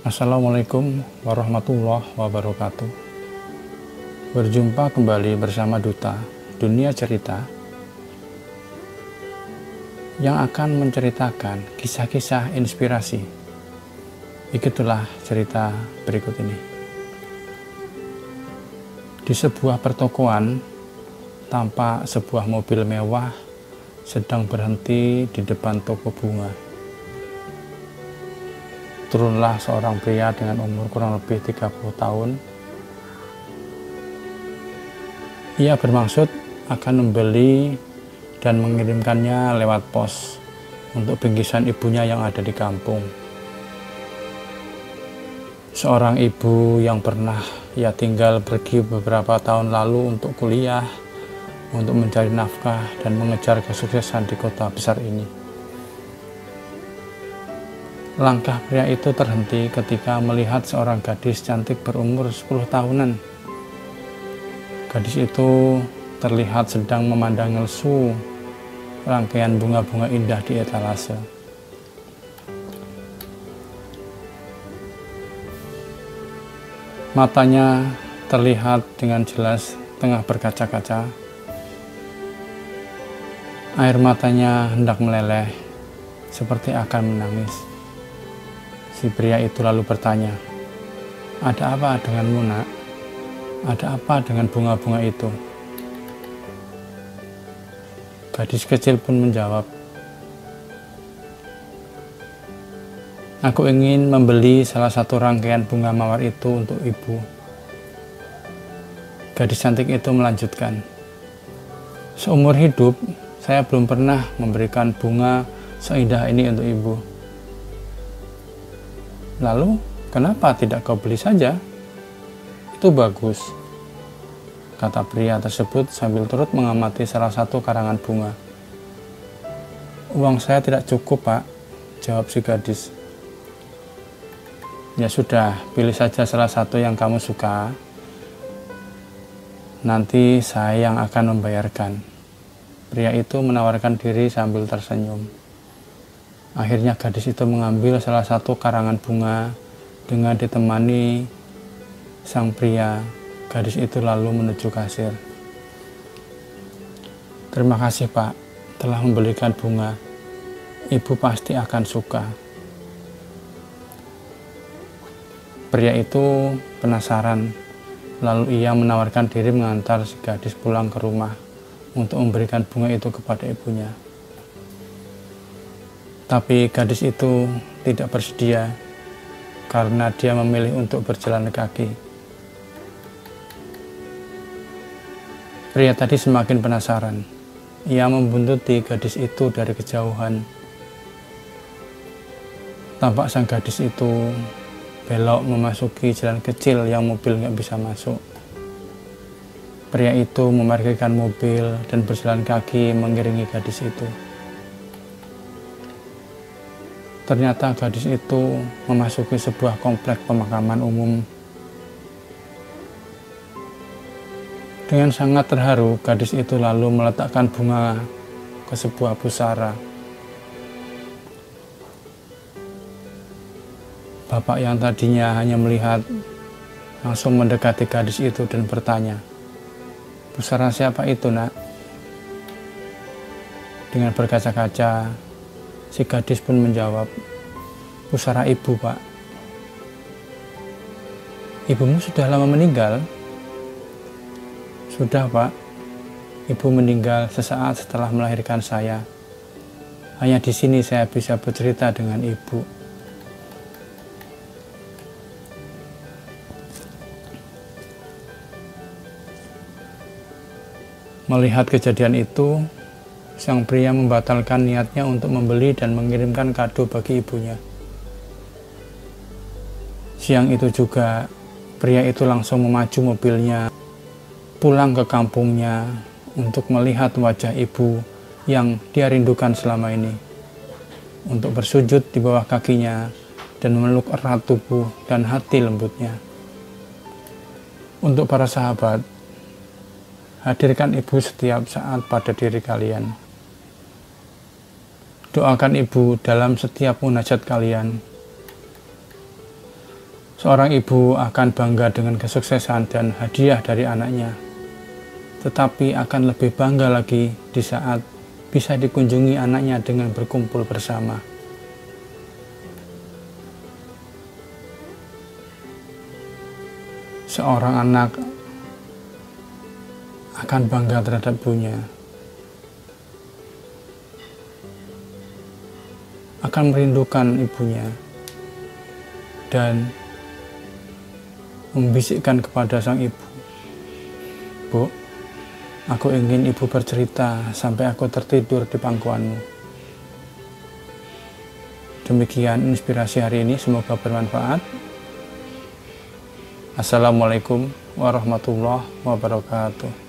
Assalamualaikum warahmatullahi wabarakatuh. Berjumpa kembali bersama Duta Dunia Cerita yang akan menceritakan kisah-kisah inspirasi. Ikutilah cerita berikut ini. Di sebuah pertokoan, tampak sebuah mobil mewah sedang berhenti di depan toko bunga. Turunlah seorang pria dengan umur kurang lebih 30 tahun. Ia bermaksud akan membeli dan mengirimkannya lewat pos untuk bingkisan ibunya yang ada di kampung. Seorang ibu yang pernah ia tinggal pergi beberapa tahun lalu untuk kuliah, untuk mencari nafkah dan mengejar kesuksesan di kota besar ini. Langkah pria itu terhenti ketika melihat seorang gadis cantik berumur 10 tahunan. Gadis itu terlihat sedang memandang lesu rangkaian bunga-bunga indah di etalase. Matanya terlihat dengan jelas tengah berkaca-kaca. Air matanya hendak meleleh seperti akan menangis. Si pria itu lalu bertanya, "Ada apa denganmu, nak? Ada apa dengan bunga-bunga itu?" Gadis kecil pun menjawab, "Aku ingin membeli salah satu rangkaian bunga mawar itu untuk ibu." Gadis cantik itu melanjutkan, "Seumur hidup, saya belum pernah memberikan bunga seindah ini untuk ibu. Lalu, kenapa tidak kau beli saja? Itu bagus," kata pria tersebut sambil turut mengamati salah satu karangan bunga. "Uang saya tidak cukup, Pak," jawab si gadis. "Ya sudah, pilih saja salah satu yang kamu suka. Nanti saya yang akan membayarkan." Pria itu menawarkan diri sambil tersenyum. Akhirnya gadis itu mengambil salah satu karangan bunga dengan ditemani sang pria. Gadis itu lalu menuju kasir. "Terima kasih, Pak, telah membelikan bunga. Ibu pasti akan suka." Pria itu penasaran, lalu ia menawarkan diri mengantar si gadis pulang ke rumah untuk memberikan bunga itu kepada ibunya. Tapi gadis itu tidak bersedia karena dia memilih untuk berjalan kaki. Pria tadi semakin penasaran. Ia membuntuti gadis itu dari kejauhan. Tampak sang gadis itu belok memasuki jalan kecil yang mobil nggak bisa masuk. Pria itu memarkirkan mobil dan berjalan kaki mengiringi gadis itu. Ternyata gadis itu memasuki sebuah komplek pemakaman umum. Dengan sangat terharu, gadis itu lalu meletakkan bunga ke sebuah pusara. Bapak yang tadinya hanya melihat langsung mendekati gadis itu dan bertanya, "Pusara siapa itu, nak?" Dengan berkaca-kaca, si gadis pun menjawab, "Pusara ibu, Pak." "Ibumu sudah lama meninggal?" "Sudah, Pak. Ibu meninggal sesaat setelah melahirkan saya. Hanya di sini saya bisa bercerita dengan ibu." Melihat kejadian itu, sang pria membatalkan niatnya untuk membeli dan mengirimkan kado bagi ibunya. Siang itu juga, pria itu langsung memacu mobilnya, pulang ke kampungnya untuk melihat wajah ibu yang dia rindukan selama ini, untuk bersujud di bawah kakinya dan memeluk erat tubuh dan hati lembutnya. Untuk para sahabat, hadirkan ibu setiap saat pada diri kalian. Doakan ibu dalam setiap munajat kalian. Seorang ibu akan bangga dengan kesuksesan dan hadiah dari anaknya, tetapi akan lebih bangga lagi di saat bisa dikunjungi anaknya dengan berkumpul bersama. Seorang anak akan bangga terhadap ibunya, akan merindukan ibunya, dan membisikkan kepada sang ibu, "Bu, aku ingin ibu bercerita sampai aku tertidur di pangkuanmu." Demikian inspirasi hari ini, semoga bermanfaat. Assalamualaikum warahmatullahi wabarakatuh.